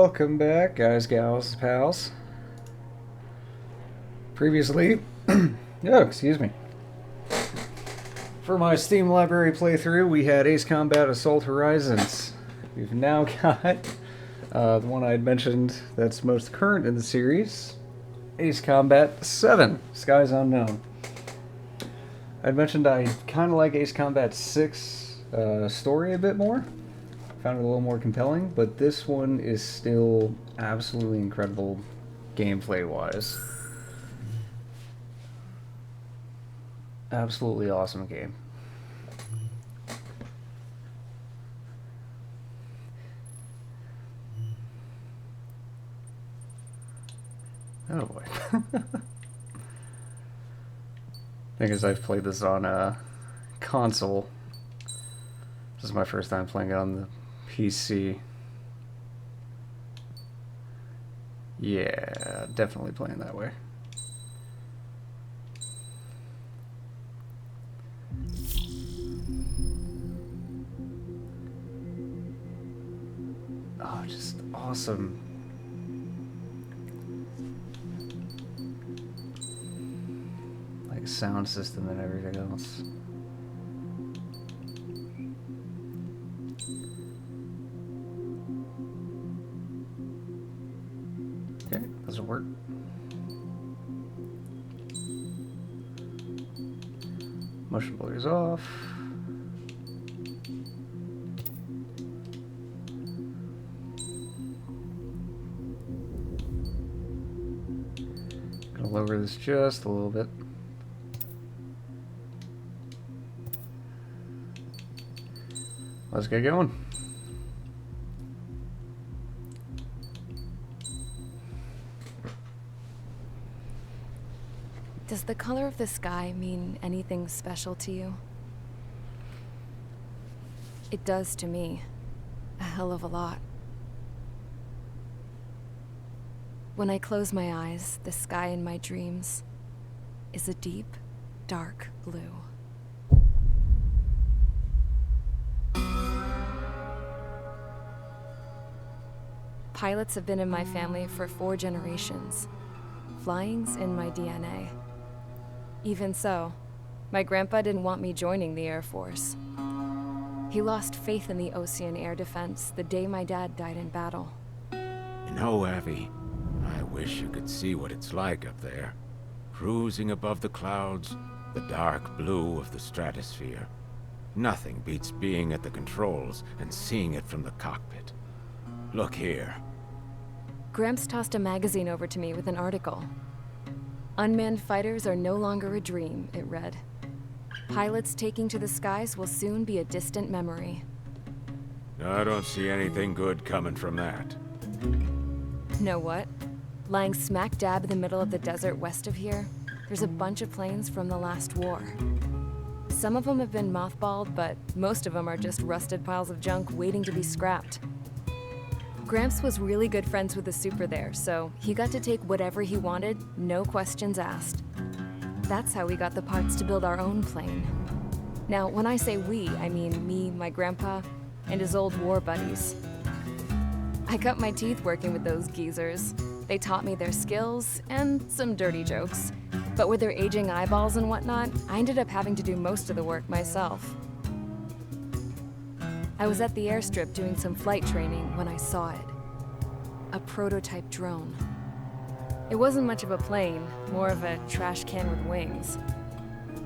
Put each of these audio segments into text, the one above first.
Welcome back, guys, gals, pals. Previously, oh, excuse me. For my Steam library playthrough, we had Ace Combat Assault Horizons. We've now got the one I had mentioned that's most current in the series, Ace Combat 7, Skies Unknown. I'd mentioned I kind of like Ace Combat 6 story a bit more. Found it a little more compelling, but this one is still absolutely incredible gameplay-wise. Absolutely awesome game. Oh boy. Thing is, I've played this on a console. This is my first time playing it on the PC. Yeah, definitely playing that way. Oh, just awesome. Like sound system and everything else. Okay, doesn't work. Motion blur's off. Gonna lower this just a little bit. Let's get going. Does the color of the sky mean anything special to you? It does to me. A hell of a lot. When I close my eyes, the sky in my dreams is a deep, dark blue. Pilots have been in my family for 4 generations. Flying's in my DNA. Even so, my grandpa didn't want me joining the Air Force. He lost faith in the Ocean Air Defense the day my dad died in battle. You know, Abby, I wish you could see what it's like up there. Cruising above the clouds, the dark blue of the stratosphere. Nothing beats being at the controls and seeing it from the cockpit. Look here. Gramps tossed a magazine over to me with an article. Unmanned fighters are no longer a dream, it read. Pilots taking to the skies will soon be a distant memory. I don't see anything good coming from that. Know what? Lying smack dab in the middle of the desert west of here, there's a bunch of planes from the last war. Some of them have been mothballed, but most of them are just rusted piles of junk waiting to be scrapped. Gramps was really good friends with the super there, so he got to take whatever he wanted, no questions asked. That's how we got the parts to build our own plane. Now, when I say we, I mean me, my grandpa, and his old war buddies. I cut my teeth working with those geezers. They taught me their skills, and some dirty jokes. But with their aging eyeballs and whatnot, I ended up having to do most of the work myself. I was at the airstrip doing some flight training when I saw it. A prototype drone. It wasn't much of a plane, more of a trash can with wings.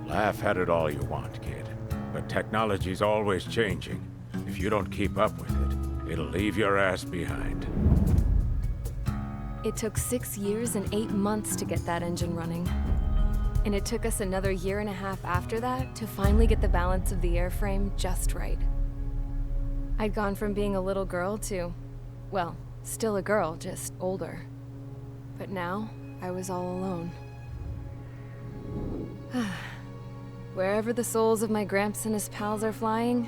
Laugh at it all you want, kid. But technology's always changing. If you don't keep up with it, it'll leave your ass behind. It took 6 years and 8 months to get that engine running. And it took us another 1.5 years after that to finally get the balance of the airframe just right. I'd gone from being a little girl to, well, still a girl, just older. But now, I was all alone. Wherever the souls of my Gramps and his pals are flying,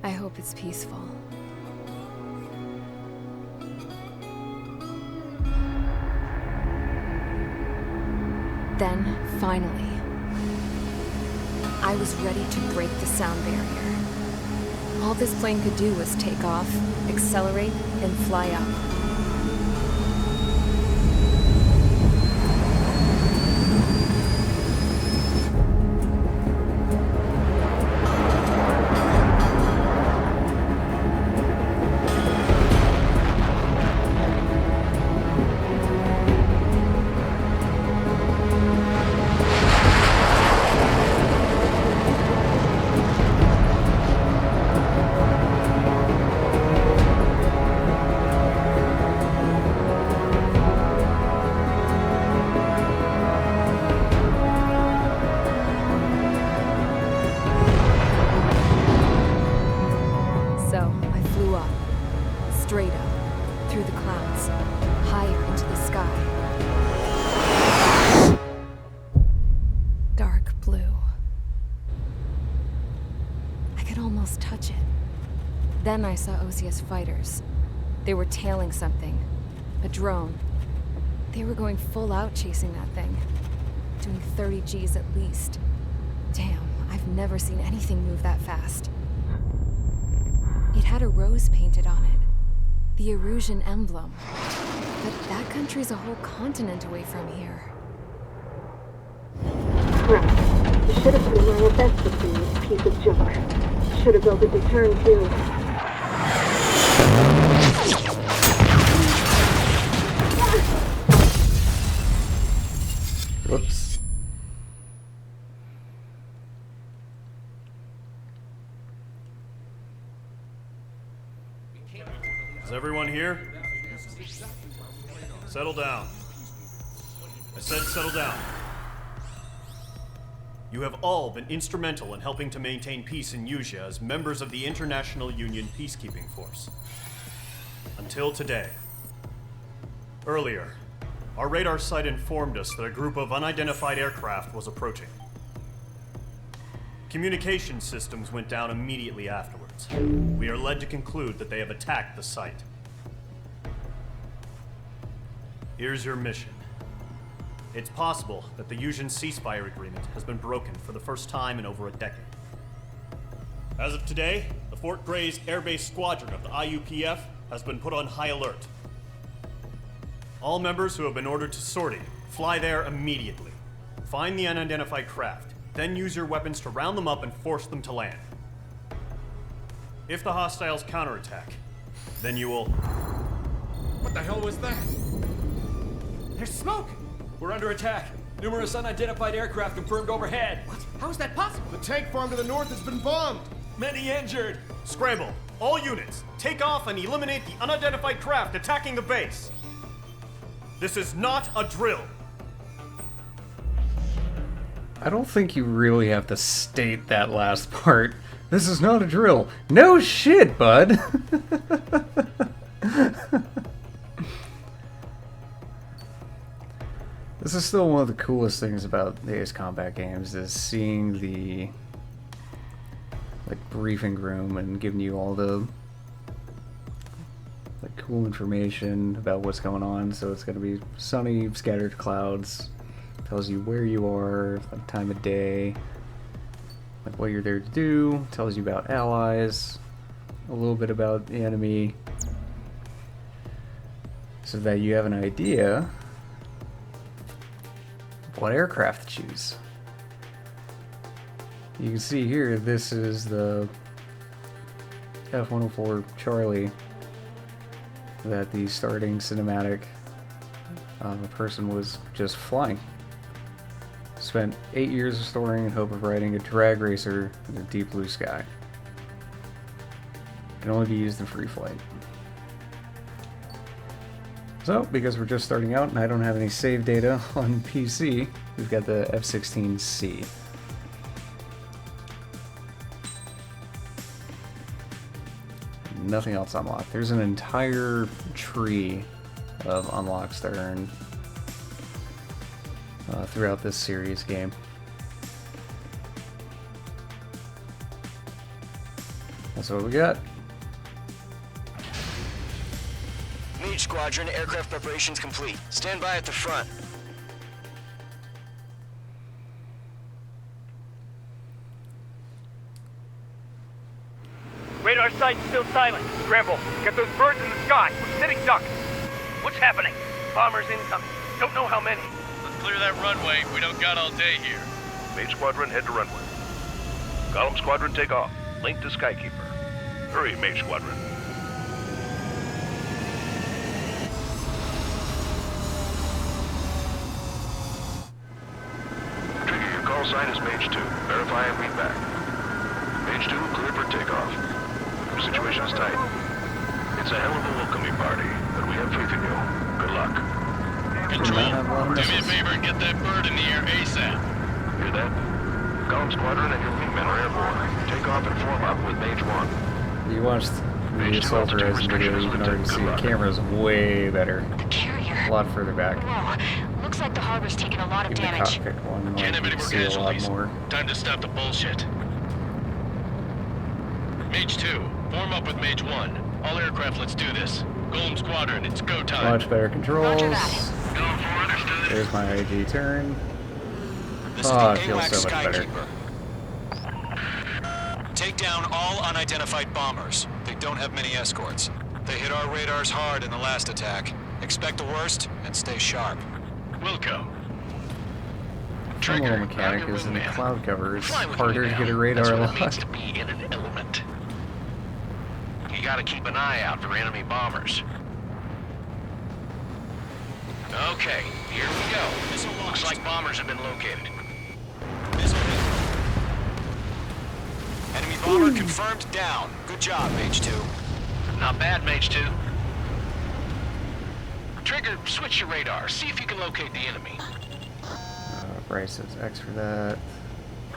I hope it's peaceful. Then, finally, I was ready to break the sound barrier. All this plane could do was take off, accelerate, and fly up. So, I flew up. Straight up. Through the clouds. Higher into the sky. Dark blue. I could almost touch it. Then I saw OCS fighters. They were tailing something. A drone. They were going full out chasing that thing. Doing 30 Gs at least. Damn, I've never seen anything move that fast. It had a rose painted on it. The Erusian emblem. But that country's a whole continent away from here. Crap. You should have been wearing a vest this thing, this piece of junk. Should have built a return too. Whoops. Is everyone here? Settle down. I said settle down. You have all been instrumental in helping to maintain peace in Usea as members of the International Union Peacekeeping Force. Until today. Earlier, our radar site informed us that a group of unidentified aircraft was approaching. Communication systems went down immediately afterwards. We are led to conclude that they have attacked the site. Here's your mission. It's possible that the Usian ceasefire agreement has been broken for the first time in over a decade. As of today, the Fort Grays Air Base Squadron of the IUPF has been put on high alert. All members who have been ordered to sortie, fly there immediately. Find the unidentified craft, then use your weapons to round them up and force them to land. If the hostiles counterattack, then you will... What the hell was that? There's smoke! We're under attack. Numerous unidentified aircraft confirmed overhead. What? How is that possible? The tank farm to the north has been bombed! Many injured. Scramble! All units, take off and eliminate the unidentified craft attacking the base! This is not a drill! I don't think you really have to state that last part. This is not a drill. No shit, bud! This is still one of the coolest things about the Ace Combat games, is seeing the briefing room and giving you all the cool information about what's going on. So it's going to be sunny, scattered clouds, tells you where you are, time of day, what you're there to do, tells you about allies, a little bit about the enemy, so that you have an idea what aircraft to choose. You can see here, this is the F-104 Charlie that the starting cinematic person was just flying. Spent 8 years restoring in hope of riding a drag racer in the deep blue sky. Can only be used in free flight. So, because we're just starting out and I don't have any save data on PC, we've got the F-16C. Nothing else unlocked. There's an entire tree of unlocks that are throughout this series game. That's what we got. Mage Squadron, aircraft preparations complete. Stand by at the front. Radar site's still silent. Scramble. Get those birds in the sky. We're sitting ducks. What's happening? Bombers incoming. Don't know how many. Let's clear that runway. We don't got all day here. Mage Squadron, head to runway. Column Squadron, take off. Link to Skykeeper. Hurry, Mage Squadron. Trigger, your call sign is Mage 2. Verify and read back. Mage 2, clear for takeoff. Your situation is tight. It's a hell of a welcoming party, but we have faith in you. Good luck. Control, do me a favor and get that bird in the air ASAP. Hear that? Column Squadron and your wingmen are airborne. Take off and form up with Mage 1. You watched the Assault Horizon video, you can already see the camera's way better. The carrier. A lot further back. Whoa, looks like the harbor's taken a lot of Even the damage. cockpit one, like, Can't have you any can more see a lot casualties. more. Time to stop the bullshit. Mage 2, form up with Mage 1. All aircraft, let's do this. Golem Squadron, it's go time. Much better controls. Roger that. Going for understood. There's my IG turn. This Oh, is it the feels AWAC so much better. Skykeeper. Take down all unidentified bombers. They don't have many escorts. They hit our radars hard in the last attack. Expect the worst and stay sharp. Wilco. Terminal mechanic is in the cloud cover. It's Fly with harder me to now. get a radar That's what it lock. means to be in an element. You gotta keep an eye out for enemy bombers. Okay, here we go. Looks like bombers have been located. Enemy bomber confirmed down. Good job, Mage 2. Not bad, Mage 2. Trigger, switch your radar. See if you can locate the enemy. Bryce says X for that.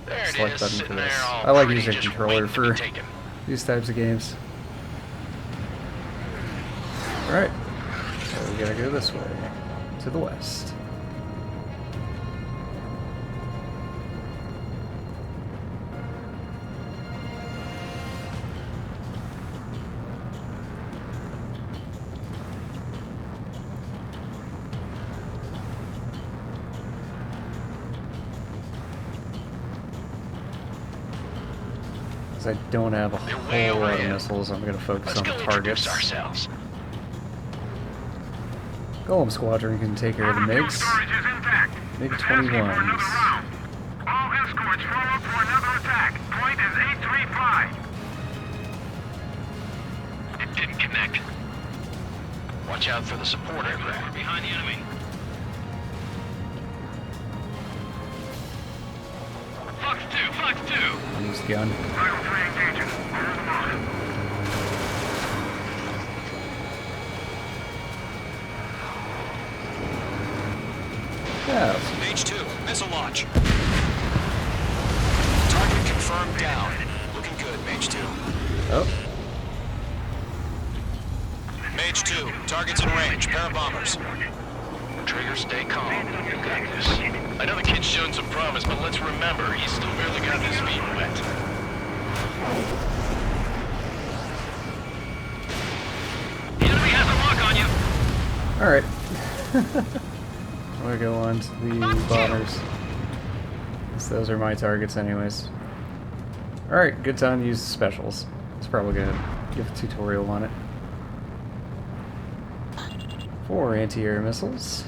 There it Select is, button for sitting this. there all I like pretty, using just controller waiting to be for taken. these types of games. Alright. So we gotta go this way. To the west. Because I don't have a way whole over lot of here. missiles, I'm going to focus Let's on go the introduce targets. ourselves. Golem Squadron can take care of the MiGs. MiG 21s. All escorts roll up for another attack. Point is 835. It didn't connect. Watch out for the support aircraft. Behind the enemy. Fox 2, Fox 2. Use gun. Rifle 3 engaging. Over the mark. Yeah. Mage 2, missile launch. Target confirmed down. Looking good, Mage 2. Oh. Mage 2, target's in range. Pair of bombers. Trigger, stay calm. You got this. I know the kid's shown some promise, but let's remember, he's still barely got his feet wet. The enemy has a lock on you. Alright. I'm gonna go on to the bombers. Guess those are my targets anyways. Alright, good time to use the specials. It's probably gonna give a tutorial on it. 4 anti-air missiles.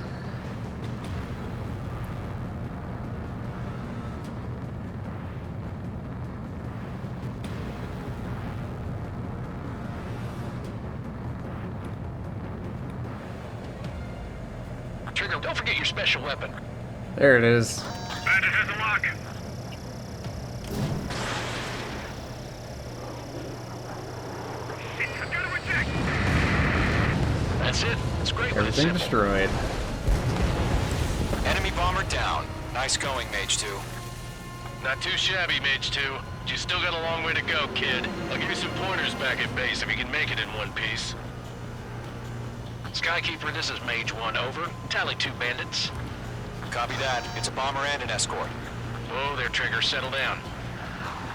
Trigger, don't forget your special weapon. There it is. Bandit has a lock. That's it. It's great when it's Everything simple. destroyed. Enemy bomber down. Nice going, Mage 2. Not too shabby, Mage 2. But you still got a long way to go, kid. I'll give you some pointers back at base if you can make it in one piece. Skykeeper, this is Mage 1, over. Tally 2 bandits. Copy that. It's a bomber and an escort. Whoa there, Trigger. Settle down.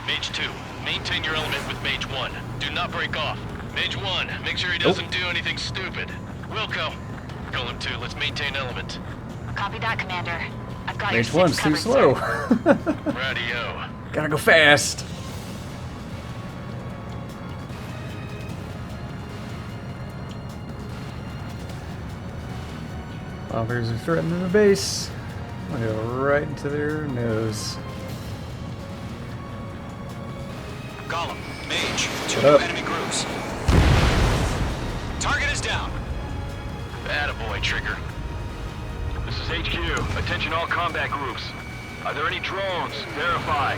Mage 2, maintain your element with Mage 1. Do not break off. Mage 1, make sure he doesn't do anything stupid. Wilco. Golem 2, let's maintain element. Copy that, Commander. I've got Mage your 1's six too covered, slow. sir. Radio. Gotta go fast. Bombers are threatening the base. I'll go right into their nose. Gollum, Mage, 2 What new up? enemy groups. Target is down. Attaboy, Trigger. This is HQ. Attention all combat groups. Are there any drones? Verify.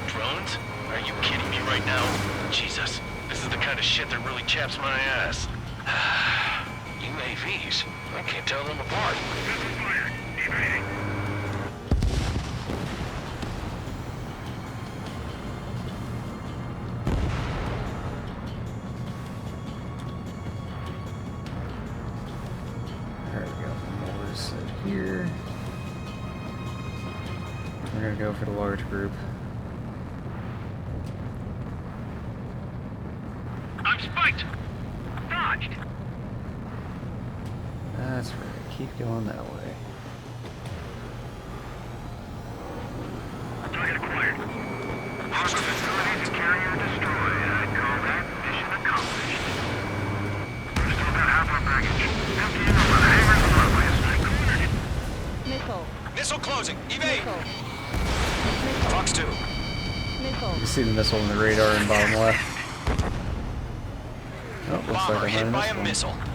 Drones? Are you kidding me right now? Jesus, this is the kind of shit that really chaps my ass. UAVs? I can't tell them apart. Alright, we got more set here. We're gonna go for the large group. I'm spiked! Dodged! That's right. Keep going that way. Target acquired. Hostile facility to carrier destroyed. Combat mission accomplished. We're still about half our baggage. Empty in over the hangars and runways. Missile. Missile closing. Evade. Missile. Fox 2. Missile. You see the missile in the radar in bottom left. Oh, looks Bomber like I hit might by have a missed one. missile.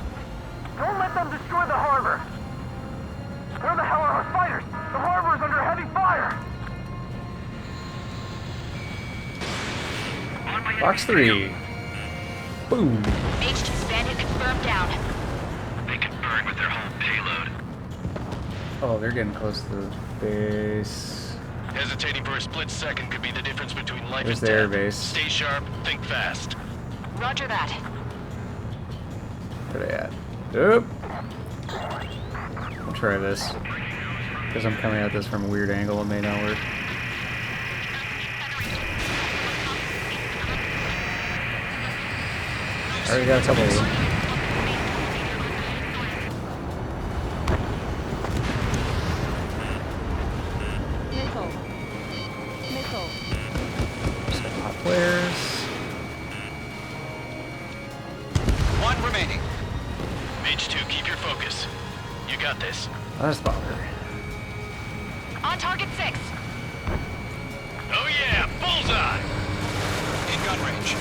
Don't let them destroy the harbor! Where the hell are our fighters? The harbor is under heavy fire! Fox 3. Boom. Mage 2's bandit confirmed down. They can burn with their whole payload. Oh, they're getting close to the base. Hesitating for a split second could be the difference between life There's and the death. airbase. Stay sharp, think fast. Roger that. Where they at? Oop. I'll try this. Because I'm coming at this from a weird angle, it may not work. Already got a couple of them. Missile. Missile. Some hot players. 1 remaining. Mage 2, keep your focus. You got this. That's bomber. On target 6. Oh yeah, bullseye! In gun range.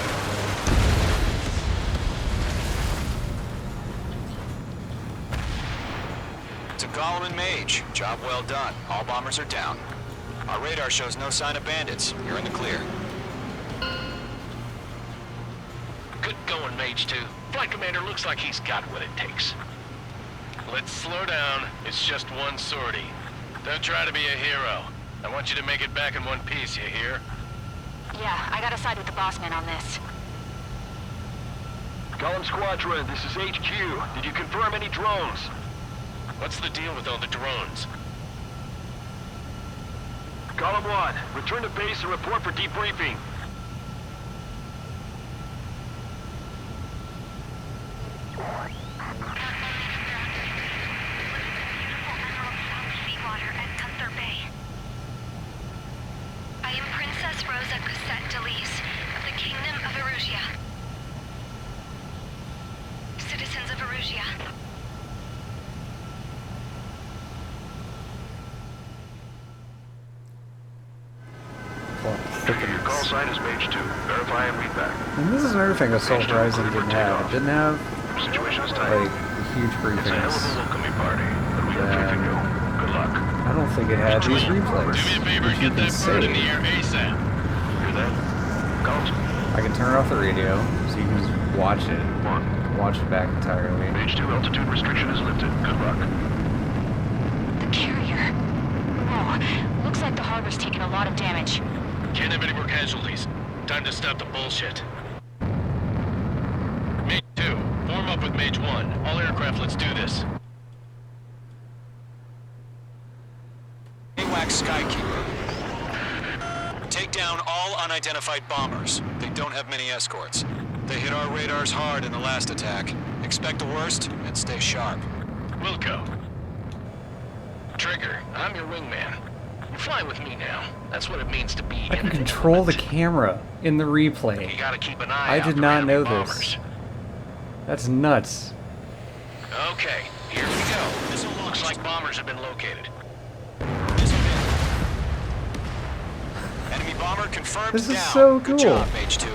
To Gollum and Mage. Job well done. All bombers are down. Our radar shows no sign of bandits. You're in the clear. Good going, Mage 2. Flight Commander looks like he's got what it takes. Let's slow down. It's just one sortie. Don't try to be a hero. I want you to make it back in one piece, you hear? Yeah, I gotta side with the boss man on this. Gollum Squadron, this is HQ. Did you confirm any drones? What's the deal with all the drones? Gollum 1, return to base and report for debriefing. I am Princess Rosa Cosette Delise of the Kingdom of Erusia. Citizens of Erusia. Your call sign is Mage 2. Verify and read back. And this is another thing Assault Horizon didn't have. It didn't have, Situation is tight. like, huge It's a hell of briefings. a welcoming party, but we have faith in you. Good luck. I don't think it had these replays. Do me a favor which and you get can that bird in the save. air ASAP. Hear that? Gollum I can turn off the radio, so you can just watch it. 1. Watch it back entirely. Mage 2 altitude restriction is lifted. Good luck. The carrier. Whoa. Looks like the harbor's taken a lot of damage. Can't have any more casualties. Time to stop the bullshit. Mage 2, form up with Mage 1. All aircraft, let's do this. AWACS Skykeeper. Take down all unidentified bombers. They don't have many escorts. They hit our radars hard in the last attack. Expect the worst and stay sharp. Wilco. Trigger, I'm your wingman. You're flying with me now. That's what it means to be I can in an control the element. camera in the replay. You gotta keep an eye I out did for not enemy know bombers. this. That's nuts. Okay, Here we go. Missile looks like bombers have been located. Enemy bomber confirmed This is down. so Good cool. job, Mage 2.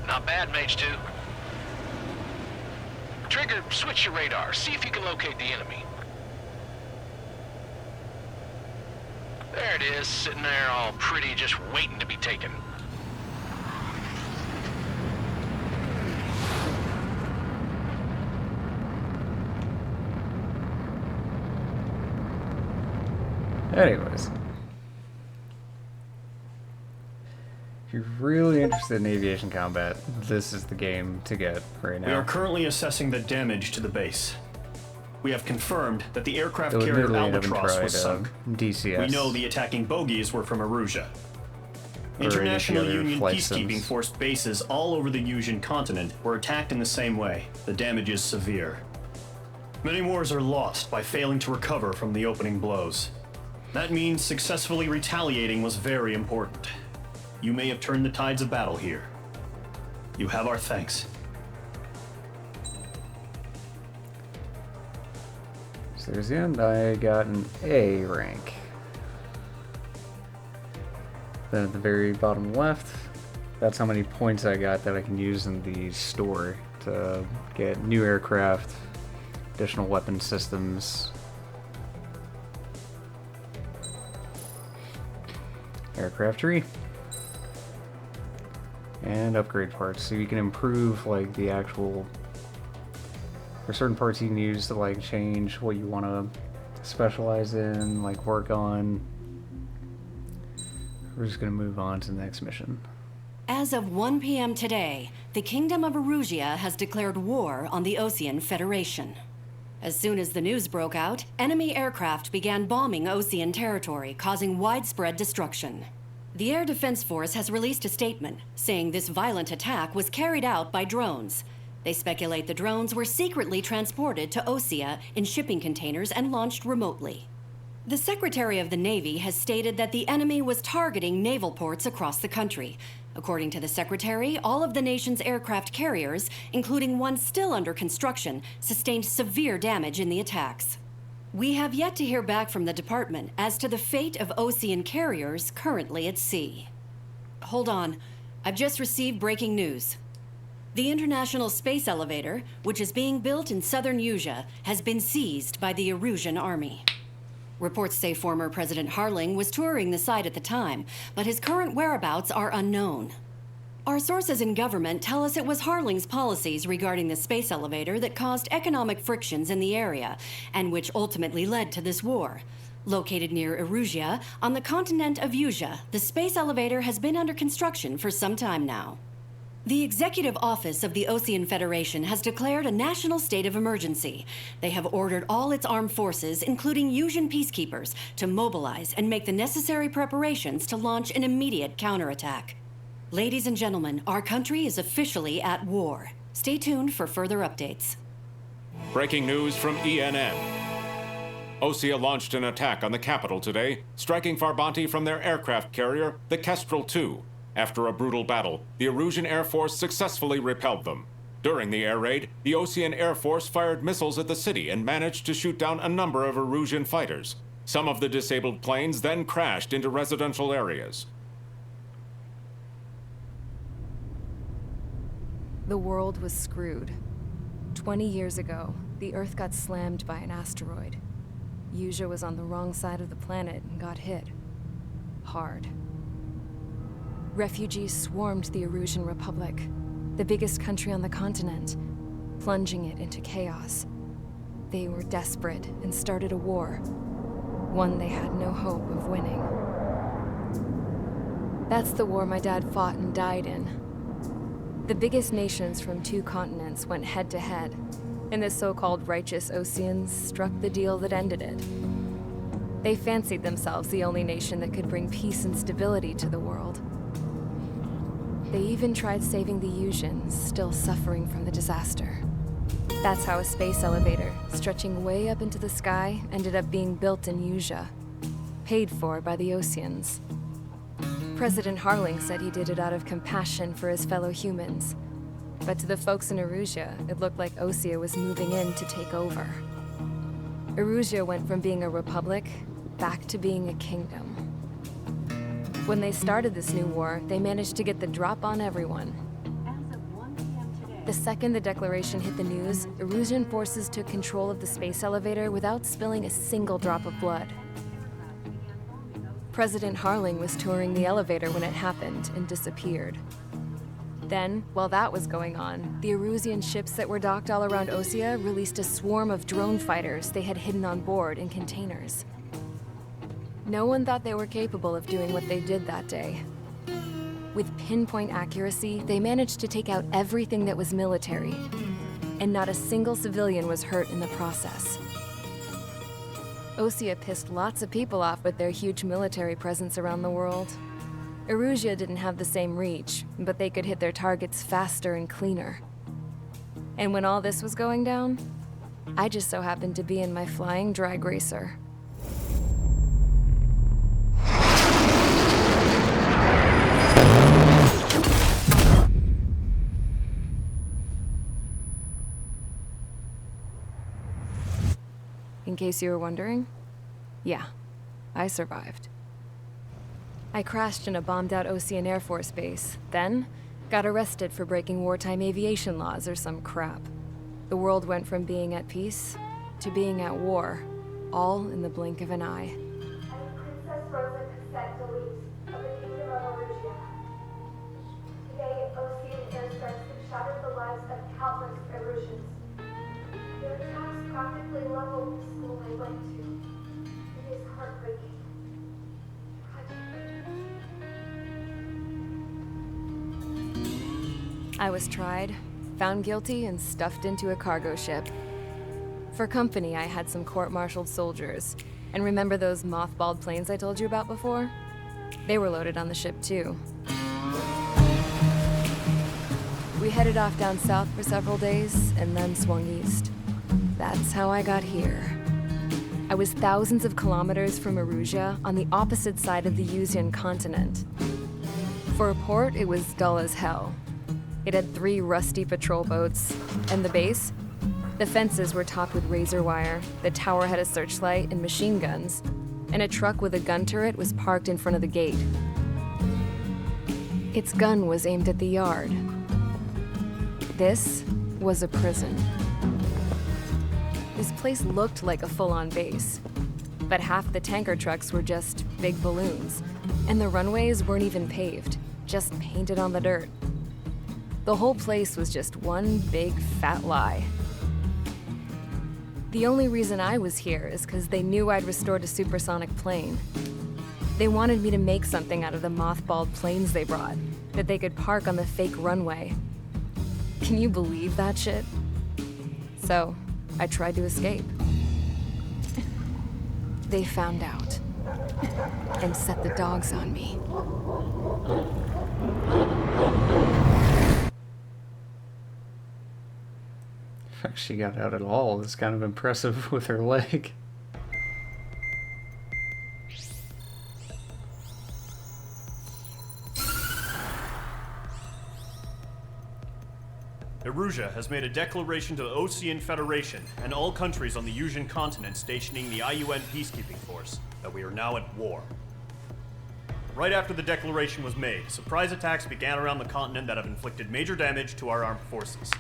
Not bad, Mage 2. Trigger, switch your radar. See if you can locate the enemy. There it is, sitting there all pretty, just waiting to be taken. Anyways. If you're really interested in aviation combat, this is the game to get right We are now. currently assessing the damage to the base. We have confirmed that the aircraft Though carrier admittedly, I haven't Albatross tried was sunk. DCS. We know the attacking bogies were from Arusia. Or any of the International other Union flight peacekeeping sims. force bases all over the Yusian continent were attacked in the same way. The damage is severe. Many wars are lost by failing to recover from the opening blows. That means successfully retaliating was very important. You may have turned the tides of battle here. You have our thanks. So there's the end. I got an A rank. Then at the very bottom left, that's how many points I got that I can use in the store to get new aircraft, additional weapon systems, aircraft tree, and upgrade parts. So you can improve like the actual, for certain parts you can use to like change what you want to specialize in, like work on. We're just going to move on to the next mission. As of 1 p.m. today, the Kingdom of Arusia has declared war on the Osean Federation. As soon as the news broke out, enemy aircraft began bombing Osean territory, causing widespread destruction. The Air Defense Force has released a statement saying this violent attack was carried out by drones. They speculate the drones were secretly transported to Osea in shipping containers and launched remotely. The Secretary of the Navy has stated that the enemy was targeting naval ports across the country. According to the Secretary, all of the nation's aircraft carriers, including one still under construction, sustained severe damage in the attacks. We have yet to hear back from the department as to the fate of Osean carriers currently at sea. Hold on, I've just received breaking news. The International Space Elevator, which is being built in southern Yuja, has been seized by the Erusian army. Reports say former President Harling was touring the site at the time, but his current whereabouts are unknown. Our sources in government tell us it was Harling's policies regarding the space elevator that caused economic frictions in the area, and which ultimately led to this war. Located near Erusia, on the continent of Yuja, the space elevator has been under construction for some time now. The Executive Office of the Osean Federation has declared a national state of emergency. They have ordered all its armed forces, including Yusian peacekeepers, to mobilize and make the necessary preparations to launch an immediate counterattack. Ladies and gentlemen, our country is officially at war. Stay tuned for further updates. Breaking news from ENN. Osea launched an attack on the capital today, striking Farbanti from their aircraft carrier, the Kestrel II. After a brutal battle, the Erusian Air Force successfully repelled them. During the air raid, the Osean Air Force fired missiles at the city and managed to shoot down a number of Erusian fighters. Some of the disabled planes then crashed into residential areas. The world was screwed. 20 years ago, the Earth got slammed by an asteroid. Yuja was on the wrong side of the planet and got hit. Hard. Refugees swarmed the Erusian Republic, the biggest country on the continent, plunging it into chaos. They were desperate and started a war, one they had no hope of winning. That's the war my dad fought and died in. The biggest nations from 2 continents went head-to-head, and the so-called righteous Oseans struck the deal that ended it. They fancied themselves the only nation that could bring peace and stability to the world. They even tried saving the Yusians, still suffering from the disaster. That's how a space elevator, stretching way up into the sky, ended up being built in Yuja, paid for by the Oseans. President Harling said he did it out of compassion for his fellow humans. But to the folks in Erusia, it looked like Osea was moving in to take over. Erusia went from being a republic back to being a kingdom. When they started this new war, they managed to get the drop on everyone. The second the declaration hit the news, Erusian forces took control of the space elevator without spilling a single drop of blood. President Harling was touring the elevator when it happened and disappeared. Then, while that was going on, the Erusian ships that were docked all around Osea released a swarm of drone fighters they had hidden on board in containers. No one thought they were capable of doing what they did that day. With pinpoint accuracy, they managed to take out everything that was military, and not a single civilian was hurt in the process. Osea pissed lots of people off with their huge military presence around the world. Erusia didn't have the same reach, but they could hit their targets faster and cleaner. And when all this was going down, I just so happened to be in my flying drag racer. In case you were wondering, yeah, I survived. I crashed in a bombed-out Ocean Air Force base, then got arrested for breaking wartime aviation laws or some crap. The world went from being at peace to being at war, all in the blink of an eye. Princess Rosa of the Kingdom of Erusia. Today, Ocean airstrikes have shattered the lives of countless Erusians. Their attacks practically leveled the school I went to. It is heartbreaking. I was tried, found guilty, and stuffed into a cargo ship. For company, I had some court-martialed soldiers. And remember those mothballed planes I told you about before? They were loaded on the ship, too. We headed off down south for several days, and then swung east. That's how I got here. I was thousands of kilometers from Erusia, on the opposite side of the Yuzian continent. For a port, it was dull as hell. It had 3 rusty patrol boats, and the base? The fences were topped with razor wire, the tower had a searchlight and machine guns, and a truck with a gun turret was parked in front of the gate. Its gun was aimed at the yard. This was a prison. This place looked like a full-on base, but half the tanker trucks were just big balloons, and the runways weren't even paved, just painted on the dirt. The whole place was just one big fat lie. The only reason I was here is because they knew I'd restored a supersonic plane. They wanted me to make something out of the mothballed planes they brought, that they could park on the fake runway. Can you believe that shit? So, I tried to escape. They found out, and set the dogs on me. The fact she got out at all is kind of impressive with her leg. Erusia has made a declaration to the Ocean Federation and all countries on the Yuzian continent stationing the IUN peacekeeping force that we are now at war. Right after the declaration was made, surprise attacks began around the continent that have inflicted major damage to our armed forces.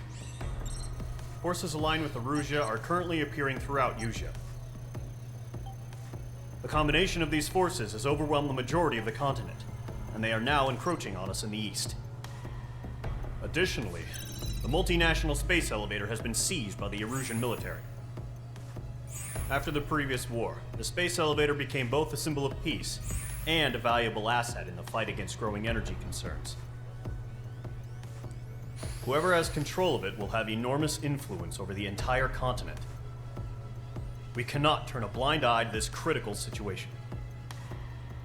Forces aligned with Erusia are currently appearing throughout Yusia. The combination of these forces has overwhelmed the majority of the continent, and they are now encroaching on us in the east. Additionally, the multinational space elevator has been seized by the Erusian military. After the previous war, the space elevator became both a symbol of peace and a valuable asset in the fight against growing energy concerns. Whoever has control of it will have enormous influence over the entire continent. We cannot turn a blind eye to this critical situation.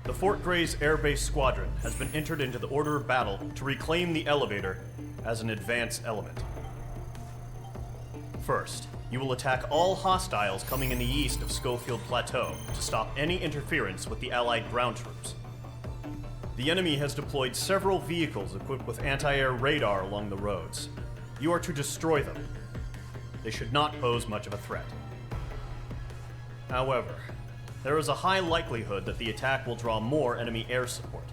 The Fort Gray's Air Base Squadron has been entered into the order of battle to reclaim the elevator as an advance element. First, you will attack all hostiles coming in the east of Schofield Plateau to stop any interference with the Allied ground troops. The enemy has deployed several vehicles equipped with anti-air radar along the roads. You are to destroy them. They should not pose much of a threat. However, there is a high likelihood that the attack will draw more enemy air support.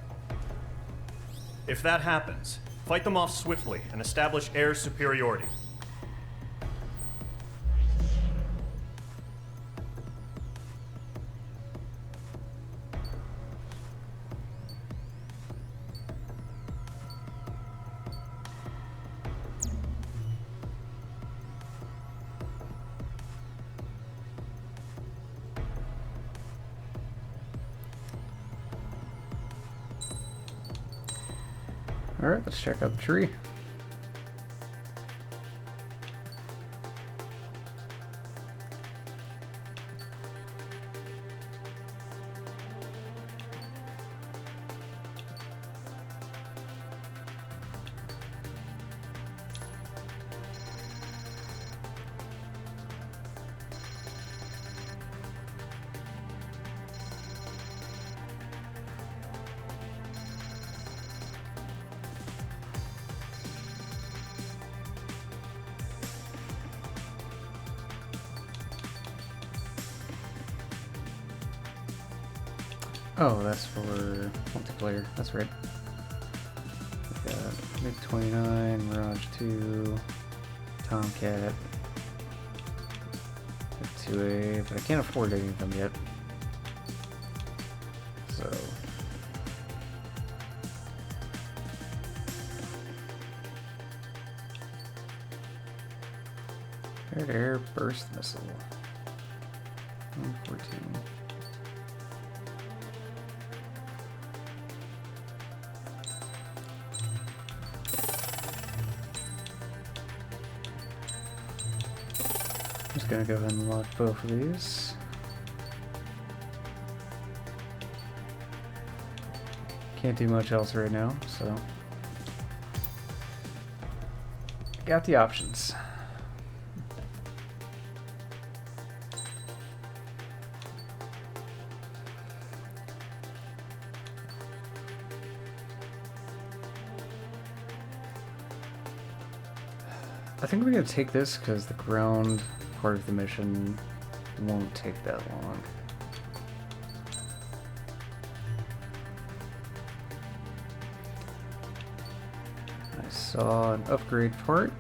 If that happens, fight them off swiftly and establish air superiority. Alright, let's check out the tree. Oh, that's for multiplayer. That's right. We got MiG-29, Mirage 2, Tomcat, F2A, but I can't afford any of them yet. So. Air-to-air burst missile. 114. Just gonna go ahead and lock both of these. Can't do much else right now, so got the options. I think we're gonna take this because the ground part of the mission won't take that long. I saw an upgrade part.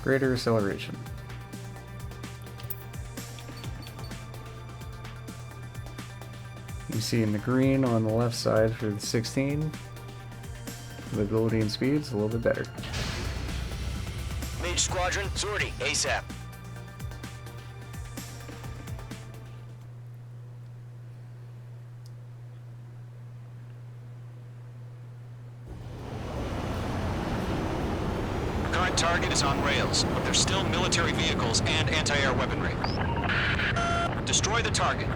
Greater acceleration. You see in the green on the left side for the 16, the Goldine speed's a little bit better. Mage Squadron, sortie, ASAP. Current target is on rails, but there's still military vehicles and anti-air weaponry. Destroy the target.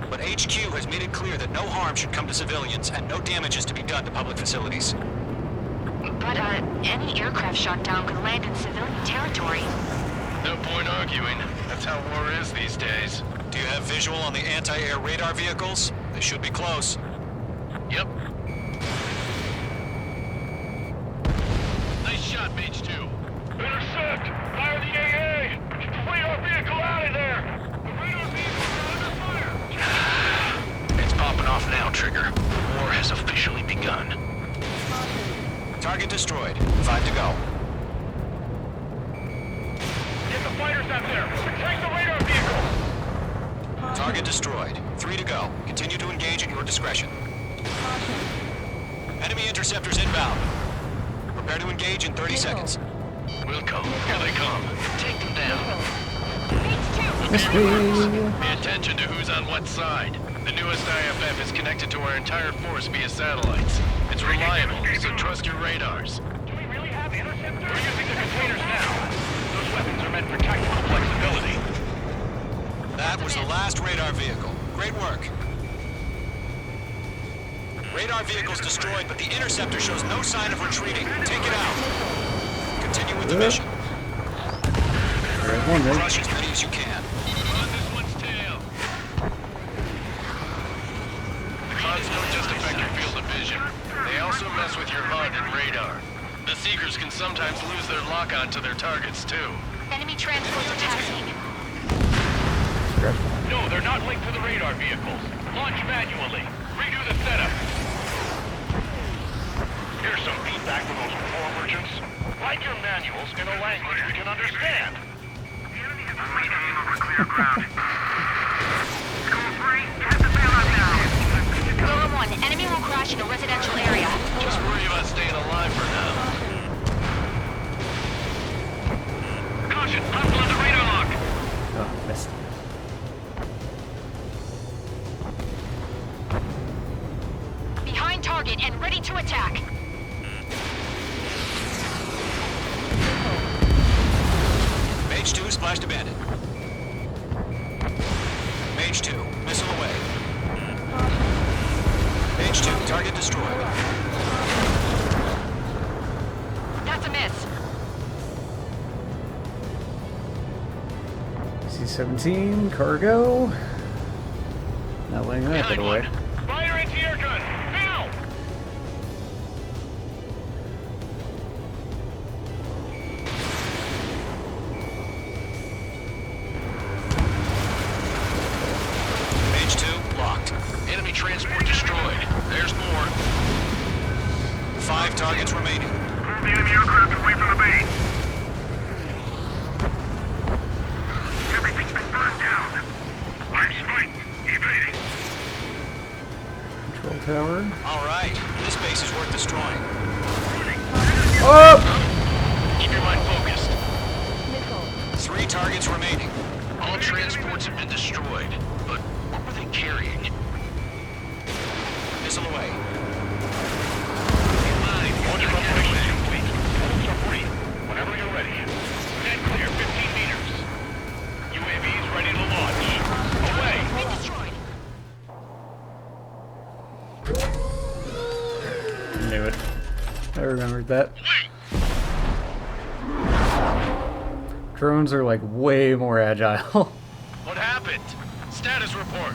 But HQ has made it clear that no harm should come to civilians and no damage is to be done to public facilities. But, any aircraft shot down could land in civilian territory. No point arguing. That's how war is these days. Do you have visual on the anti-air radar vehicles? They should be close. Yep. Nice shot, Mage 2. Intercept! Fire the AA! Get the radar vehicle out of there! The radar vehicle is under fire! It's popping off now, Trigger. War has officially begun. Target destroyed. 5 to go. Get the fighters out there! Protect the radar vehicle! Target destroyed. 3 to go. Continue to engage at your discretion. Enemy interceptors inbound. Prepare to engage in 30 seconds. Wilco, here they come. Take them down. Pay attention to who's on what side. The newest IFF is connected to our entire force via satellites. It's reliable, so trust your radars. Do we really have interceptors? We're using the containers now. Those weapons are meant for tactical flexibility. That was the last radar vehicle. Great work. Radar vehicle's destroyed, but the interceptor shows no sign of retreating. Take it out. Continue with the mission. Crush as many as you can. On this one's tail. The CODs don't just affect your field of vision. They also mess with your HUD and radar. The Seekers can sometimes lose their lock-on to their targets, too. Enemy transports attacking. No, they're not linked to the radar vehicles. Launch manually. Redo the setup. Here's some feedback for those war merchants. Write your manuals in a language we can understand. Maintaining over clear ground. School 3, hit the bailout now. Golem 1, enemy will crash in a residential area. Just worry about staying alive for now. Caution, hostile on the radar lock. Oh, missed. Behind target and ready to attack. Mage 2 splashed a bandit. Mage 2, missile away. Mage 2, target destroyed. That's a miss. C-17, cargo. Not letting that get away. Fire anti-air gun! Now! Mage 2, locked. Enemy transport destroyed. There's more. 5 targets remaining. Pull the enemy aircraft away from the base. Everything's been burned down. I'm spiked. Evading. Control tower. All right, this base is worth destroying. Oh! Keep your mind focused. 3 targets remaining. All transports have been destroyed. But what were they carrying? Missile away. Launch preparation complete. Hold up free. Whenever you're ready. Net clear, 15 meters. UAVs ready to launch. Away! Been destroyed. Knew it. I remembered that. Drones are like way more agile. What happened? Status report.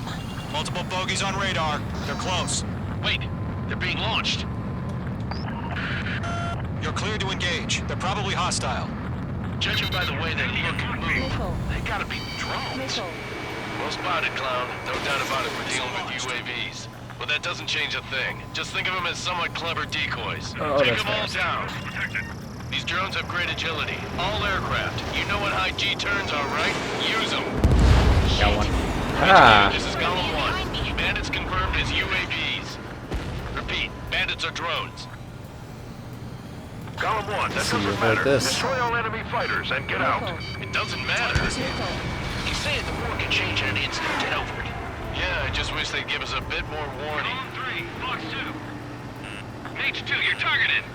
Multiple bogeys on radar. They're close. Wait, they're being launched. You're cleared to engage. They're probably hostile. Judging by the way they look and move, they gotta be drones. Well spotted, clown. No doubt about it, we're dealing with UAVs. But that doesn't change a thing. Just think of them as somewhat clever decoys. Oh, Take that's them all fast. down. These drones have great agility. All aircraft. You know what high G turns are, right? Use them. Got one. Ah. Ah! This is column 1. Bandits confirmed as UAVs. Repeat, bandits are drones. Column 1, that See doesn't about matter. this. Destroy all enemy fighters and get out. It doesn't matter. He's saying the war can change in an instant, Delvert. Yeah, I just wish they'd give us a bit more warning. Column 3, Fox 2. Mage 2, you're targeted.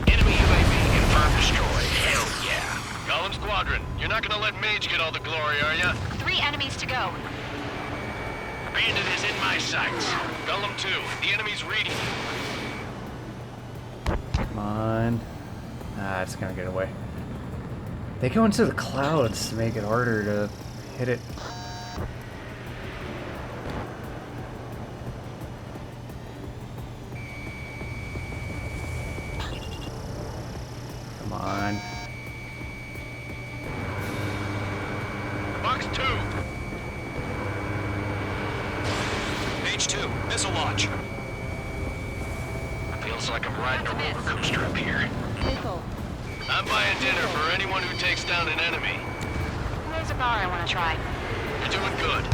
Enemy UAV confirmed destroyed. Hell yeah. Column Squadron, you're not gonna let Mage get all the glory, are ya? 3 enemies to go. Bandit is in my sights. Golem 2, the enemy's reading you. Come on. Ah, it's gonna get away. They go into the clouds to make it harder to hit it. Come on. Box 2. Mage 2, missile launch. Feels like I'm riding a roller coaster up here. I'm buying dinner for anyone who takes down an enemy. There's a bar I want to try. You're doing good.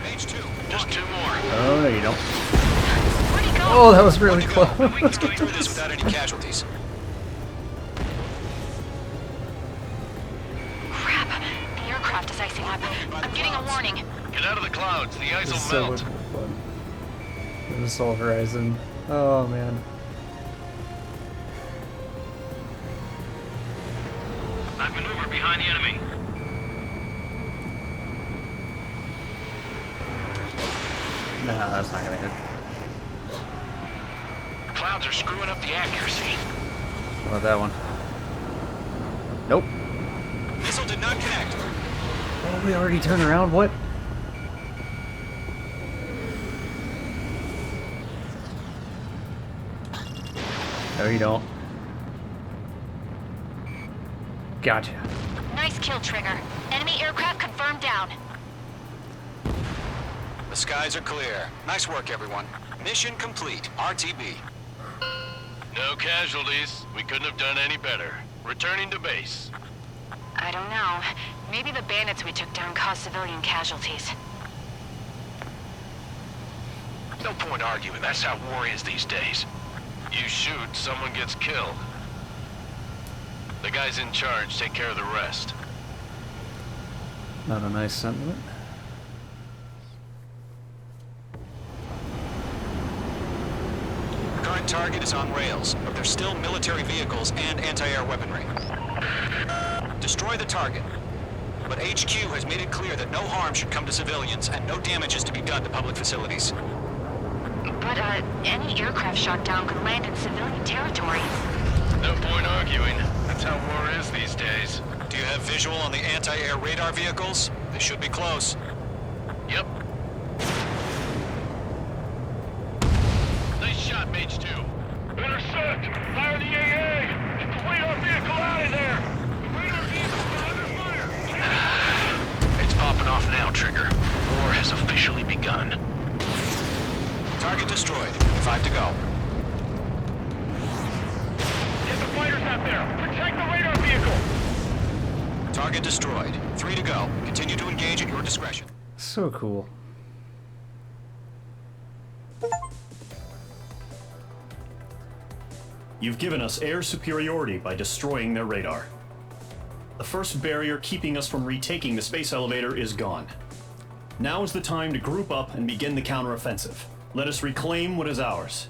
Mage 2, Just 2 more. Oh, no, you don't. Where'd he go? Oh, that was really close. Let's get through this without any casualties. Crap. The aircraft is icing up. I'm getting a warning. Get out of the clouds. The ice This will is so melt. much more fun. The Assault Horizon. Oh, man. I've maneuvered behind the enemy. Nah, that's not gonna hit. Clouds are screwing up the accuracy. How about that one? Nope. Missile did not connect. Oh, we already turned around? What? No, you don't. Gotcha. Nice kill, Trigger. Enemy aircraft Confirmed down. The skies are clear. Nice work, everyone. Mission complete. RTB. No casualties. We couldn't have done any better. Returning to base. I don't know. Maybe the bandits we took down caused civilian casualties. No point arguing. That's how war is these days. You shoot, someone gets killed. The guys in charge take care of the rest. Not a nice sentiment. Current target is on rails, but there's still military vehicles and anti-air weaponry. Destroy the target. But HQ has made it clear that no harm should come to civilians and no damage is to be done to public facilities. But, any aircraft shot down could land in civilian territory. No point arguing. That's how war is these days. Do you have visual on the anti-air radar vehicles? They should be close. Yep. Nice shot, Mage 2. Intercept! Fire the AA! Get the radar vehicle out of there! The radar vehicle's under fire! It's popping off now, Trigger. War has officially begun. Target destroyed. 5 to go. Get the fighters out there! Protect the radar vehicle! Target destroyed. 3 to go. Continue to engage at your discretion. So cool. You've given us air superiority by destroying their radar. The first barrier keeping us from retaking the space elevator is gone. Now is the time to group up and begin the counteroffensive. Let us reclaim what is ours.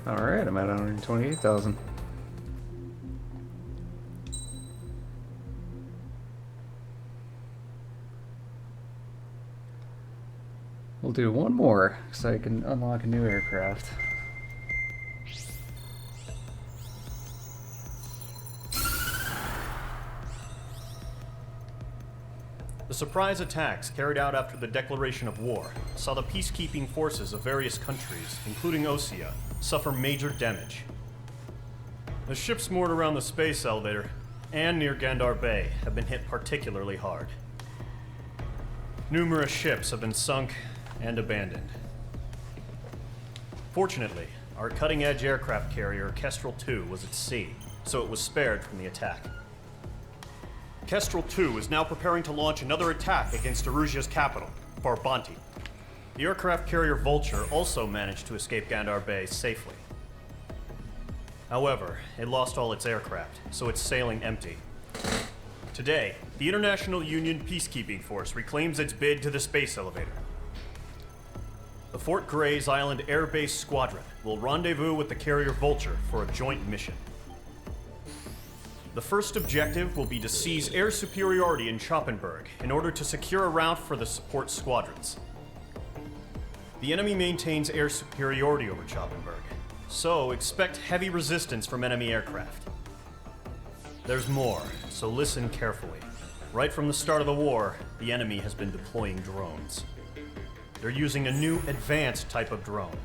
Alright, I'm at 128,000. We'll do one more, so I can unlock a new aircraft. The surprise attacks carried out after the declaration of war saw the peacekeeping forces of various countries, including Osea, suffer major damage. The ships moored around the space elevator and near Gandar Bay have been hit particularly hard. Numerous ships have been sunk and abandoned. Fortunately, our cutting-edge aircraft carrier Kestrel II was at sea, so it was spared from the attack. Kestrel II is now preparing to launch another attack against Erusia's capital, Farbanti. The aircraft carrier Vulture also managed to escape Gandar Bay safely. However, it lost all its aircraft, so it's sailing empty. Today, the International Union Peacekeeping Force reclaims its bid to the space elevator. The Fort Grays Island Air Base Squadron will rendezvous with the carrier Vulture for a joint mission. The first objective will be to seize air superiority in Schoppenberg in order to secure a route for the support squadrons. The enemy maintains air superiority over Schoppenberg, so expect heavy resistance from enemy aircraft. There's more, so listen carefully. Right from the start of the war, the enemy has been deploying drones. They're using a new advanced type of drone.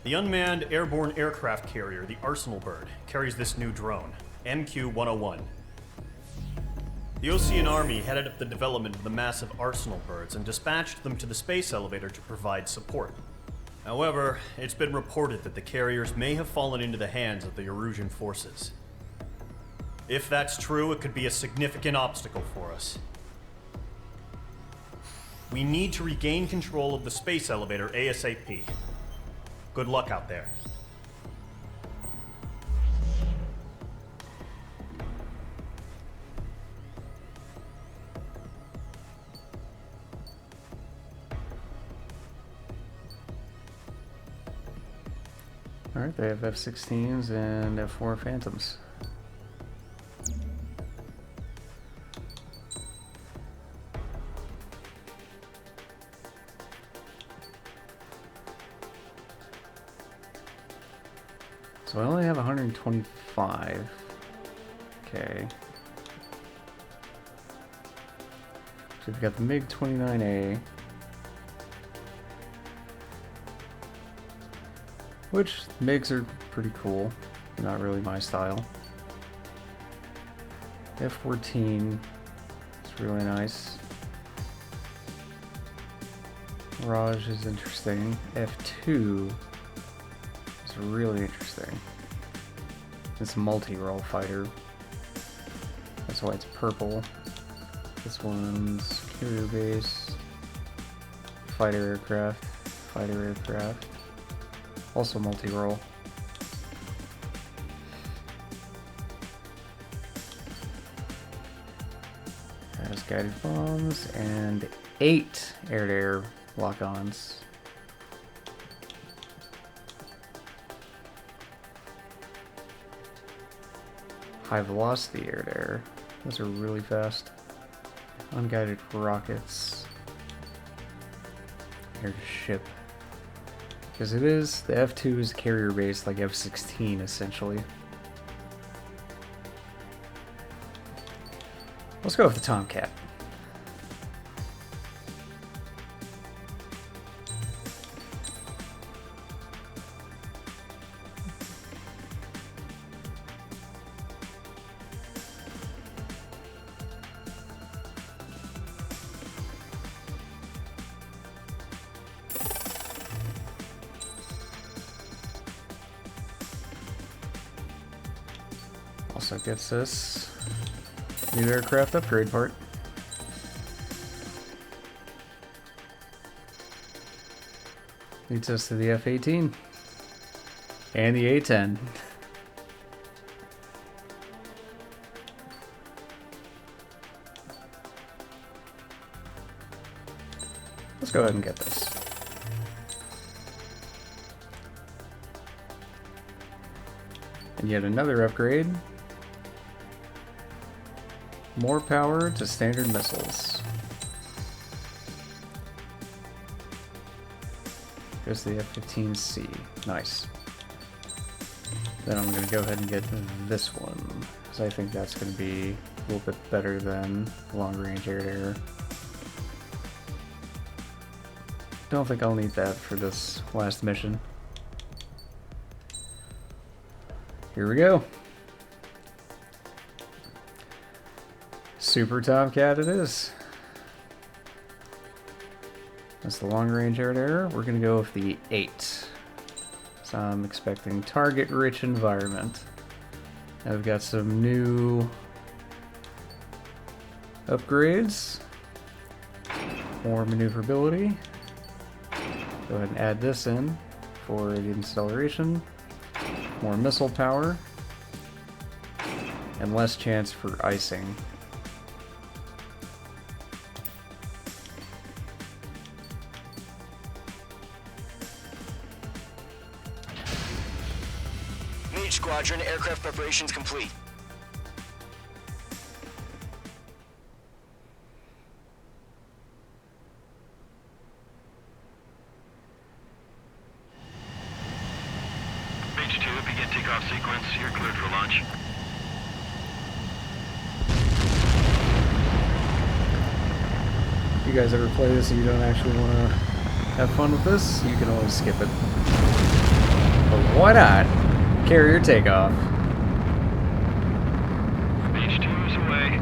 The unmanned airborne aircraft carrier, the Arsenal Bird, carries this new drone, MQ-101. The Osean Army headed up the development of the massive Arsenal Birds and dispatched them to the space elevator to provide support. However, it's been reported that the carriers may have fallen into the hands of the Erusian forces. If that's true, it could be a significant obstacle for us. We need to regain control of the space elevator ASAP. Good luck out there. Alright, they have F-16s and F-4 Phantoms. So I only have 125. Okay. So we've got the MiG-29A. which MiGs are pretty cool. Not really my style. F-14 is really nice. Mirage is interesting. F-2 is really interesting. It's a multi-role fighter. That's why it's purple. This one's carrier base, fighter aircraft, also multi-role. Has guided bombs and 8 air-to-air lock-ons. High velocity air-to-air. Those are really fast. Unguided rockets. Air-to-ship. Because it is, the F-2 is carrier based like F-16 essentially. Let's go with the Tomcat. Also gets us new aircraft upgrade part. Leads us to the F-18 and the A-10. Let's go ahead and get this. And yet another upgrade. More power to standard missiles. Goes to the F-15C. Nice. Then I'm going to go ahead and get this one, because I think that's going to be a little bit better than long-range air-to-air. Don't think I'll need that for this last mission. Here we go. Super Tomcat it is. That's the long-range air-to-air. We're going to go with the 8. So I'm expecting target-rich environment. Now we've got some new upgrades. More maneuverability. Go ahead and add this in for the acceleration. More missile power. And less chance for icing. Squadron, aircraft preparations complete. Mage 2, begin takeoff sequence. You're cleared for launch. If you guys ever play this and you don't actually want to have fun with this, you can always skip it. But why not? Carrier takeoff. Mage 2 is away.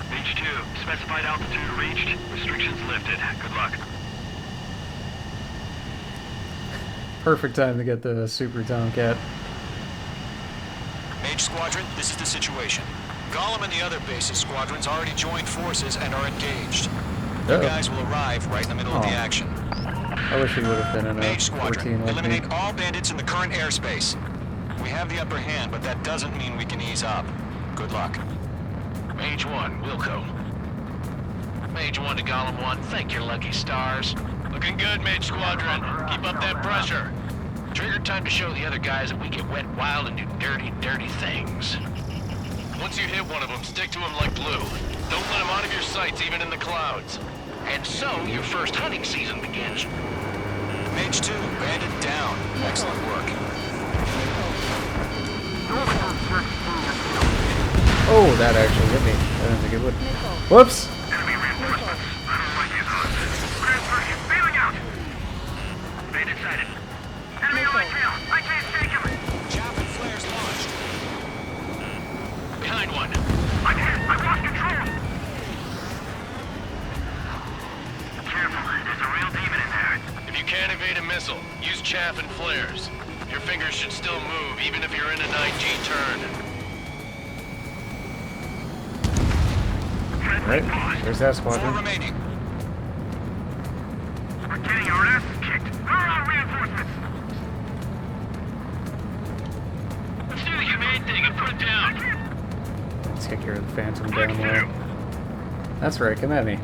Mage 2, specified altitude reached. Restrictions lifted. Good luck. Perfect time to get the Super Tomcat. Mage Squadron, this is the situation. Gollum and the other bases squadrons already joined forces and are engaged. You guys will arrive right in the middle of the action. I wish he would have been in a Mage Squadron, 14 like eliminate me. all bandits in the current airspace. We have the upper hand, but that doesn't mean we can ease up. Good luck. Mage 1, Wilco. Mage 1 to Gollum 1, thank your lucky stars. Looking good, Mage Squadron. Keep up that pressure. Trigger time to show the other guys that we get wet wild and do dirty, dirty things. Once you hit one of them, stick to him like glue. Don't let him out of your sights, even in the clouds. And so, your first hunting season begins. Mage 2, bandit down. Excellent work. Oh, that actually hit me. I didn't think it would. Whoops! Enemy reinforcements. I don't like these careful. There's a real demon in there. If you can't evade a missile, use chaff and flares. Your fingers should still move, even if you're in a 9G turn. Right, there's that squadron. 4 remaining. We're getting our asses kicked. Where are our reinforcements? Let's do the humane thing and put it down. Let's take care of the Phantom down there. That's right, come at me.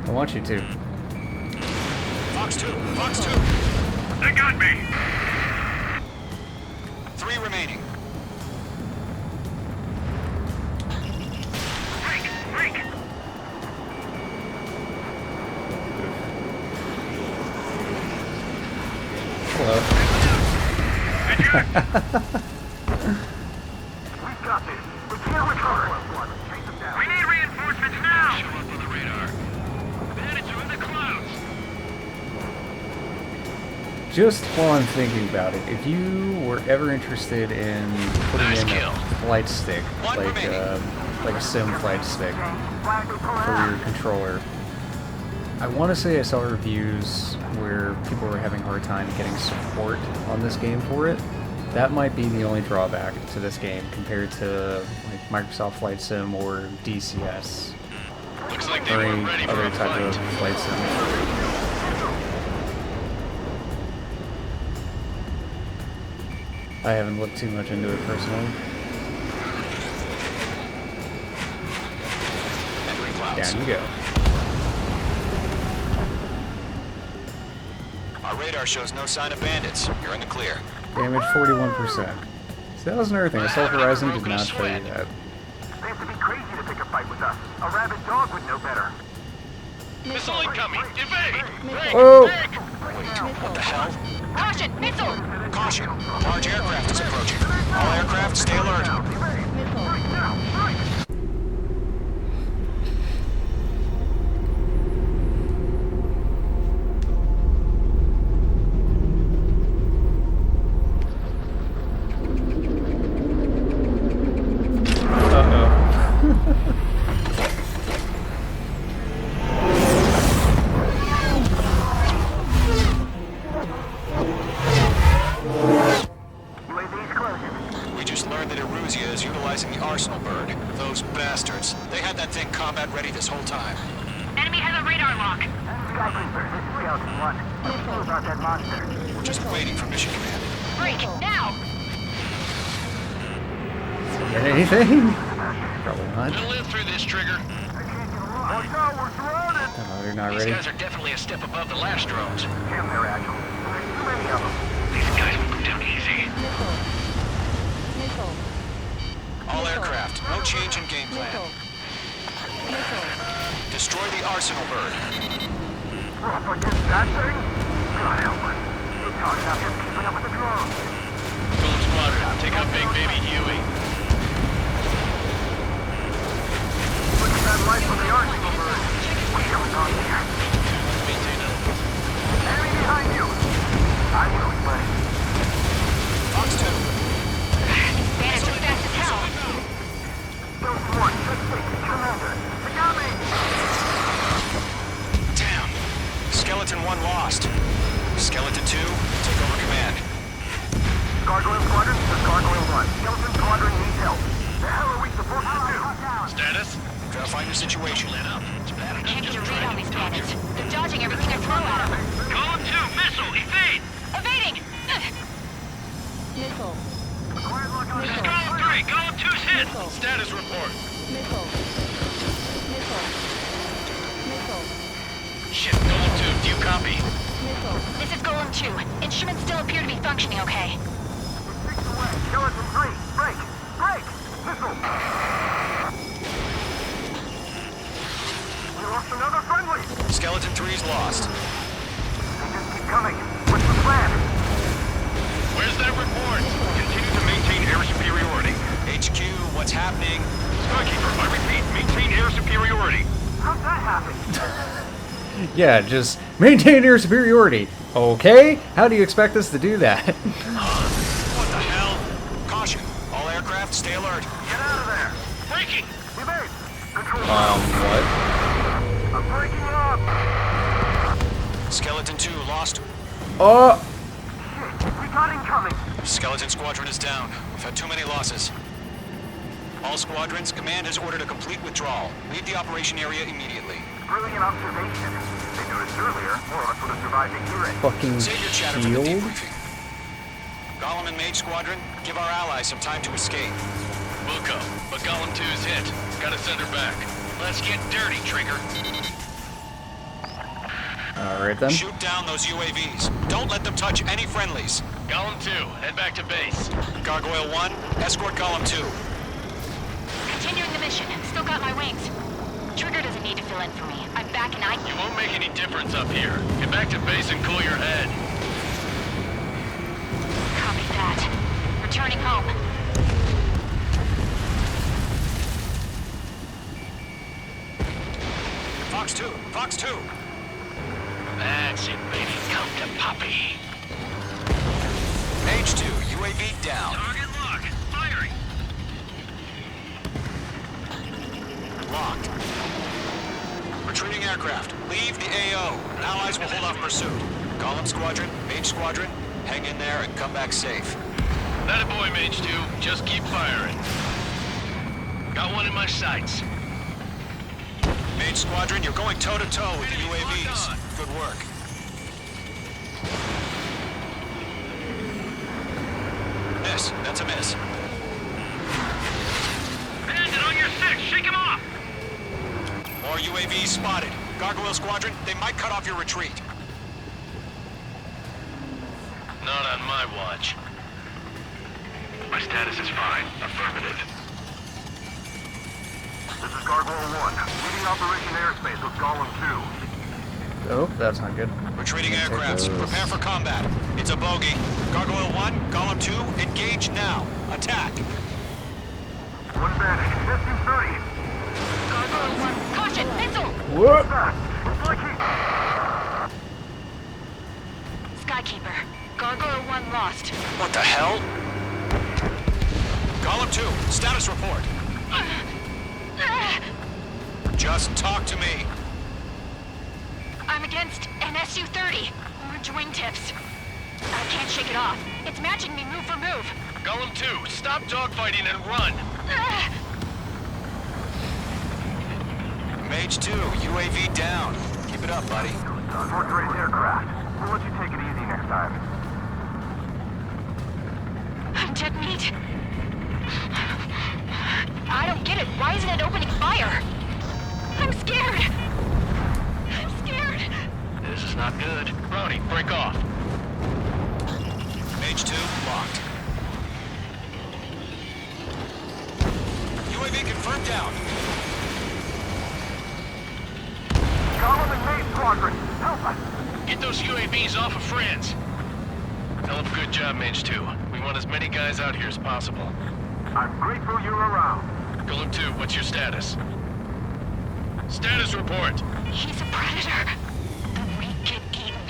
I want you to. Fox 2. Fox 2. They got me. 3 remaining. Break! Break! Hello. We've got this. We can't recover. Chase them down. We need reinforcements now. Show up on the radar. Bandits are in the clouds. Just while I'm thinking about it, if you were ever interested in putting Nice in kill. a flight stick, One remaining. like a sim flight stick for your controller, I want to say I saw reviews where people were having a hard time getting support on this game for it. That might be the only drawback to this game compared to like Microsoft Flight Sim or DCS Looks like they or weren't any ready for other a type of fight. flight sim. I haven't looked too much into it personally. Entering clouds. Down you go. Our radar shows no sign of bandits. You're in the clear. Damage 41%. So that was another thing. Assault Horizon did not show you that. They have to be crazy to pick a fight with us. A rabid dog would know better. Missile incoming! Evade! Break! Whoa! Break! What the hell? Caution! Missile! Caution! Large aircraft is approaching. All aircraft, stay alert. We just learned that Eruzia is utilizing the Arsenal bird. Those bastards. They had that thing combat ready this whole time. Enemy has a radar lock. Skycreeper, this is Scout 1. What do you know about that monster? We're just waiting for mission command. Break! Now! Get anything? Probably not. We'll live through this, Trigger. Watch out, we're surrounded! Oh, they're not These ready. guys are definitely a step above the last drones. Damn, they're agile. There's too many of them. These guys will go down easy. All aircraft, no change in game plan. Destroy the Arsenal bird. We're up against that thing? God help us. They talk about just keeping up with the drones. Philip Squadron, take out Big Baby Huey. Look at that light from the Arsenal bird. What's going on here? Maintain elements. Enemy behind you! I'm going, buddy. Fox 2. Bandits are fast as hell. Those one, just take it, Commander. They got me! Damn. Skeleton 1 lost. Skeleton 2, take over command. Gargoyle Squadron, this is Gargoyle 1. Skeleton Squadron needs help. The hell are we supposed to do? Status? Try to find your situation. Let up. It's bad enough Can't get just a read trying on to these talk bandits. you. They're dodging everything I throw at them. Column 2, missile, evade! Evading! This is Column 3, Column 2's hit! Status report. Shit, Column 2, do you copy? This is Golem 2. Instruments still appear to be functioning okay. Skeleton 3, break! Break! Missile! We lost another friendly! Skeleton 3's lost. They just keep coming. What's the plan? Where's that report? Continue to maintain air superiority. HQ, what's happening? Skykeeper, I repeat, maintain air superiority. How'd that happen? Yeah, just maintain air superiority. Okay? How do you expect us to do that? What the hell? Caution. All aircraft, stay alert. Get out of there! Breaking! Evade! Control What? I'm breaking up! Skeleton 2 lost. Oh! We got incoming! Skeleton Squadron is down. We've had too many losses. All squadrons, command has ordered a complete withdrawal. Leave the operation area immediately. Brilliant observation. They noticed earlier, more of us would have survived to hear it. Fucking Save your chatter for the shield? debriefing. Golem and Mage Squadron, give our allies some time to escape. Wilco, but Golem 2's hit. Gotta send her back. Let's get dirty, Trigger. Alright then. Shoot down those UAVs. Don't let them touch any friendlies. Golem 2, head back to base. Gargoyle 1, escort Golem 2. Continuing the mission. Still got my wings. Trigger doesn't need to fill in for me. I'm back and You won't make any difference up here. Get back to base and cool your head. Copy that. Returning home. Fox 2, Fox 2. That's it, baby. Come to Poppy. Mage 2, UAV down. Target lock. Firing. Locked. Retreating aircraft. Leave the AO. Allies will hold off pursuit. Golem Squadron, Mage Squadron, hang in there and come back safe. That a boy, Mage 2. Just keep firing. Got one in my sights. Mage Squadron, you're going toe-to-toe with the UAVs. Good work. Miss. That's a miss. Bandit on your 6. Shake him off. More UAVs spotted. Gargoyle Squadron, they might cut off your retreat. Not on my watch. My status is fine. Affirmative. This is Gargoyle 1. Leading Operation Airspace with Golem 2. Oh, that's not good. Retreating Take aircrafts. those. Prepare for combat. It's a bogey. Gargoyle 1, Golem 2, engage now. Attack. One bandit. SU-30. Gargoyle 1. Caution! Missile! What? Skykeeper. Gargoyle 1 lost. What the hell? Golem 2, status report. Just talk to me. I'm against an SU-30. Orange wingtips. I can't shake it off. It's matching me move for move. Golem 2, stop dogfighting and run. Mage 2, UAV down. Keep it up, buddy. Fourth-grade aircraft. We'll let you take it easy next time. I'm dead meat. I don't get it. Why isn't it opening fire? I'm scared. I'm scared. This is not good. Brownie, break off. Mage 2, locked. UAV confirmed down. Golem and Mage Squadron, help us! Get those UAVs off of friends. Hell of a good job, Mage 2. We want as many guys out here as possible. I'm grateful you're around. Golem 2, what's your status? Status report. He's a predator. The weak get eaten.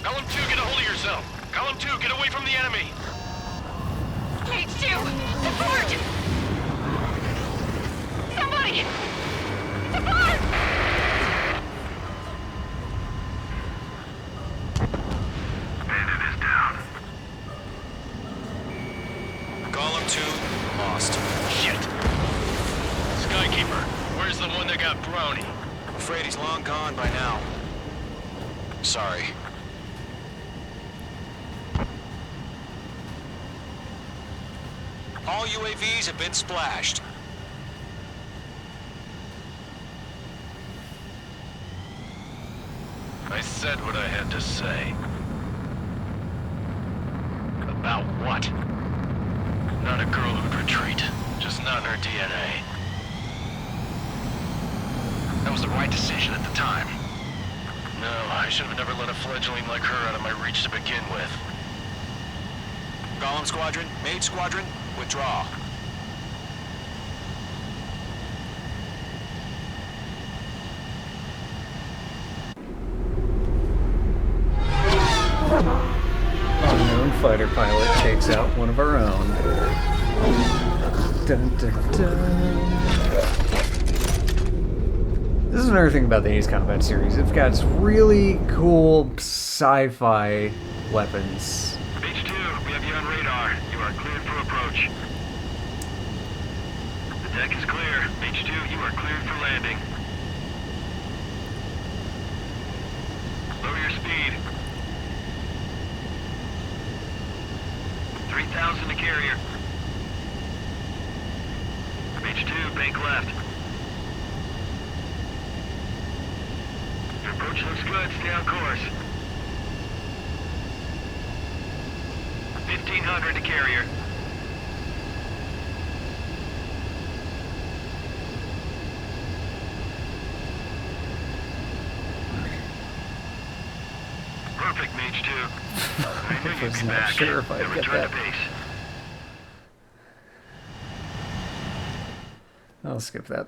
Golem 2, get a hold of yourself. Golem 2, get away from the enemy. Mage 2! Support! Somebody! Support! Bandit is down. Golem 2, lost. Shit. Skykeeper, where's the one that got Brownie? I'm afraid he's long gone by now. Sorry. All UAVs have been splashed. I said what I had to say. About what? Not a girl who'd retreat. Just not in her DNA. That was the right decision at the time. No, I should have never let a fledgling like her out of my reach to begin with. Golem Squadron, Mage Squadron, withdraw. Unknown fighter pilot takes out one of our own. Dun, dun, dun. This is another thing about the Ace Combat series. It's got really cool sci-fi weapons. Mage 2, we have you on radar. You are cleared for approach. The deck is clear. Mage 2, you are cleared for landing. Lower your speed. 3,000 to carrier. Mage 2, bank left. Your approach looks good. Stay on course. 1,500 to carrier. Perfect, Mage 2. I knew you'd was be not back. sure if I'd Now get return that. to base. I'll skip that.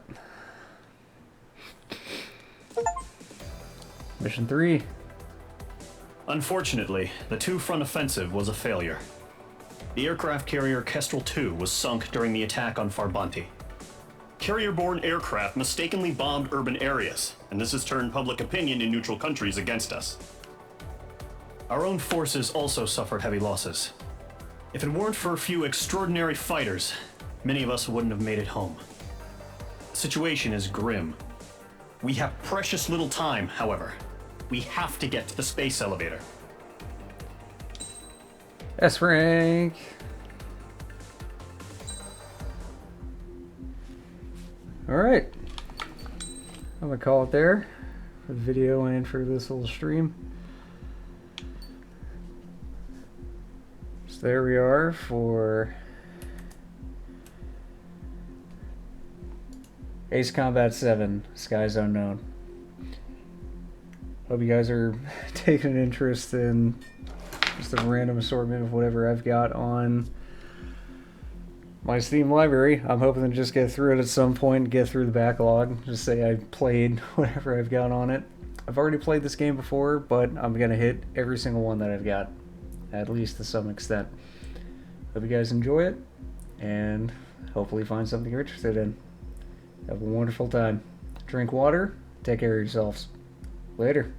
Mission 3. Unfortunately, the two-front offensive was a failure. The aircraft carrier Kestrel II was sunk during the attack on Farbanti. Carrier-borne aircraft mistakenly bombed urban areas, and this has turned public opinion in neutral countries against us. Our own forces also suffered heavy losses. If it weren't for a few extraordinary fighters, many of us wouldn't have made it home. The situation is grim. We have precious little time, however. We have to get to the space elevator. S rank. Alright. I'm gonna call it there for the video and for this little stream. So there we are for Ace Combat 7, Skies Unknown. Hope you guys are taking an interest in just a random assortment of whatever I've got on my Steam library. I'm hoping to just get through it at some point, get through the backlog, just say I played whatever I've got on it. I've already played this game before, but I'm going to hit every single one that I've got, at least to some extent. Hope you guys enjoy it, and hopefully find something you're interested in. Have a wonderful time. Drink water, take care of yourselves. Later.